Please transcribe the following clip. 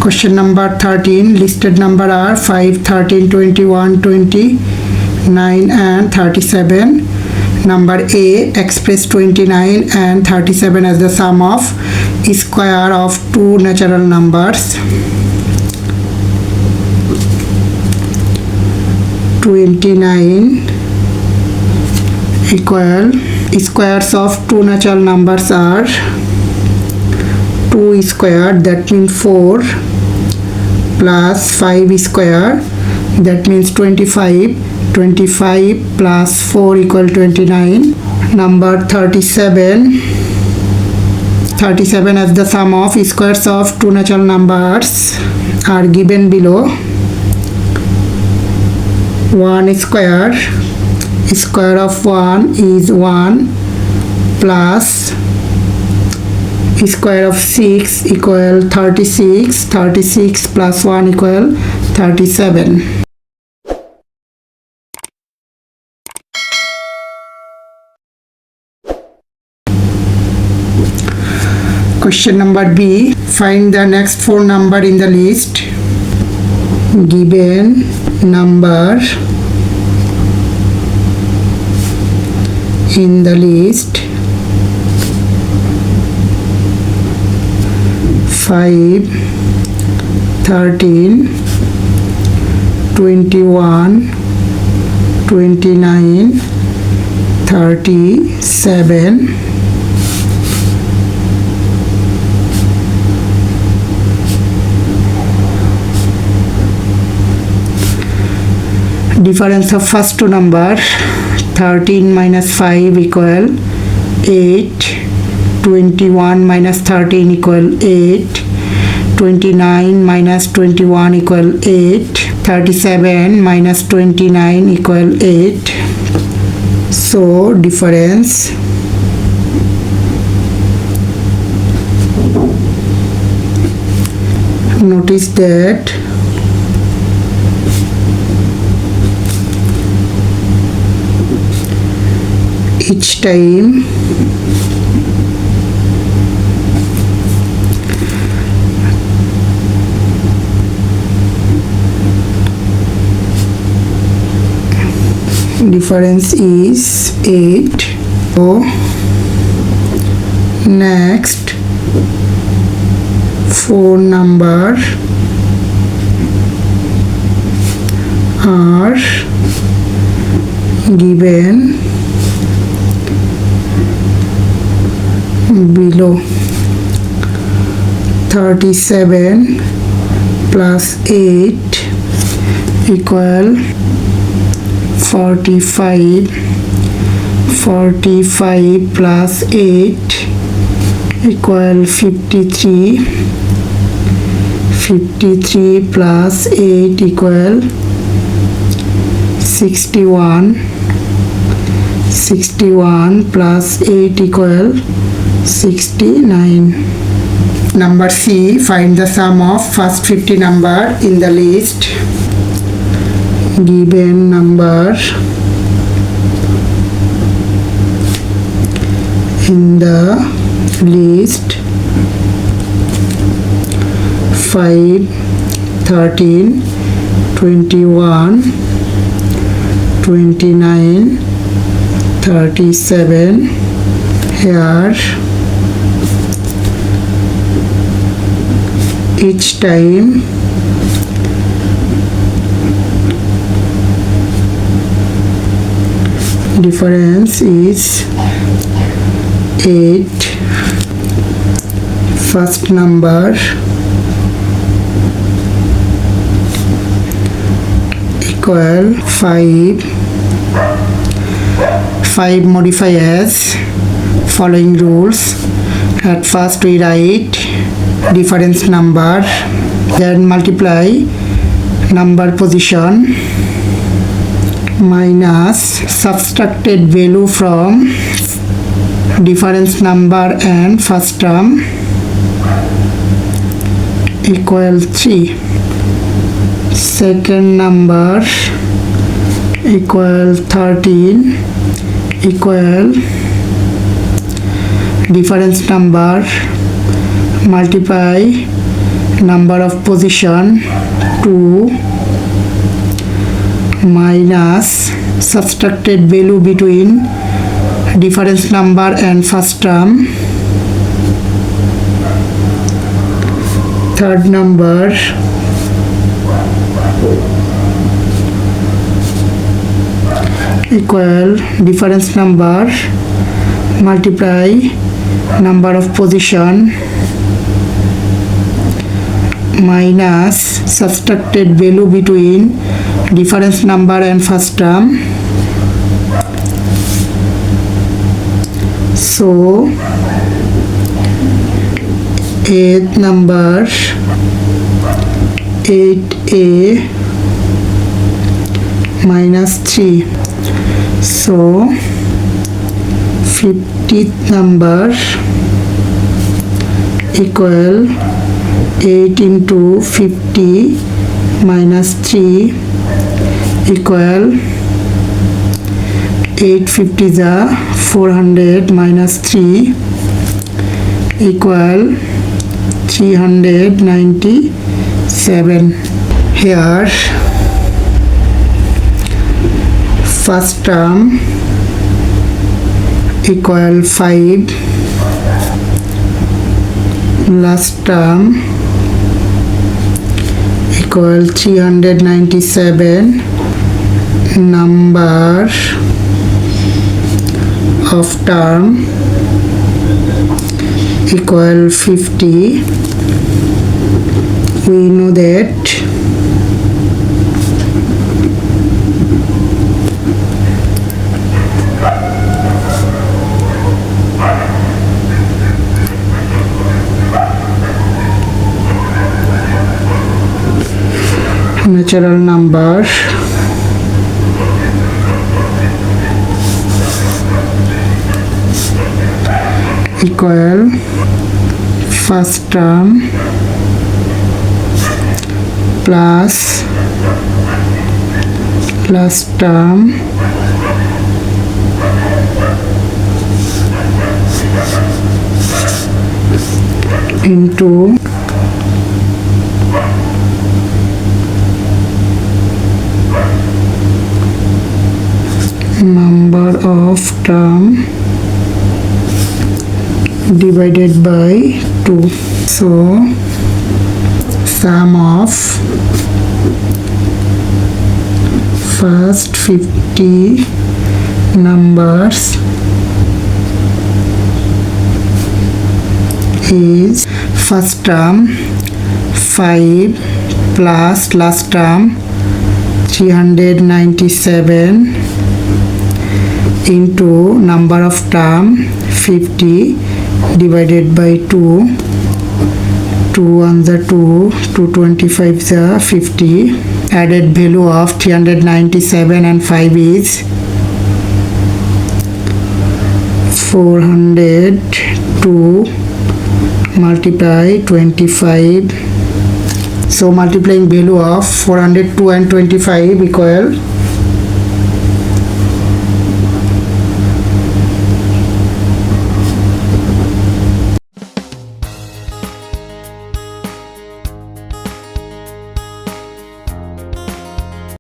Question number 13. Listed number are 5, 13, 21, 29 and 37. Number A, express 29 and 37 as the sum of square of two natural numbers. 29 equal squares of two natural numbers are 2 squared, that means 4, plus 5 squared, that means 25. 25 plus 4 equal 29. Number 37 as the sum of squares of two natural numbers are given below. 1 square, square of 1 is 1, plus square of 6 equal 36. 36 plus 1 equal 37. Question number B. Find the next four number in the list. Given number in the list 5, 13, 21, 29, 37. Difference of first two number 13 minus 5 equal 8, 21 minus 13 equal 8, 29 minus 21 equal 8, 37 minus 29 equal 8. So difference notice that each time difference is 8. So next four number are given below. 37 plus 8 equal 45. 45 plus 8 equal 53. 53 plus 8 equal 61. 61 plus 8 equal 69. Number C. Find the sum of first 50 number in the list. Given number in the list 5, 13, 21, 29, 37. Here each time difference is 8. First number equal 5. 5 modify as following rules. At first we write difference number, then multiply number position minus subtracted value from difference number and first term equal 3. Second number equal 13 equal difference number multiply number of position 2 minus subtracted value between difference number and first term. Third number equal difference number multiply number of position minus subtracted value between difference number and first term. So eighth number 8a minus 3. So 50th number equal 8 into 50 minus 3 equal 850 is 400 minus 3 equal 397. Here first term equal 5, last term equal 397, number of term equal 50. We know that natural number equal first term plus last term into number of term divided by 2. So sum of first 50 numbers is first term 5 plus last term 397 into number of term 50 divided by 2. 2 1 the 2, 225 the 50. Added value of 397 and 5 is 402 multiply 25. So multiplying value of 402 and 25 equal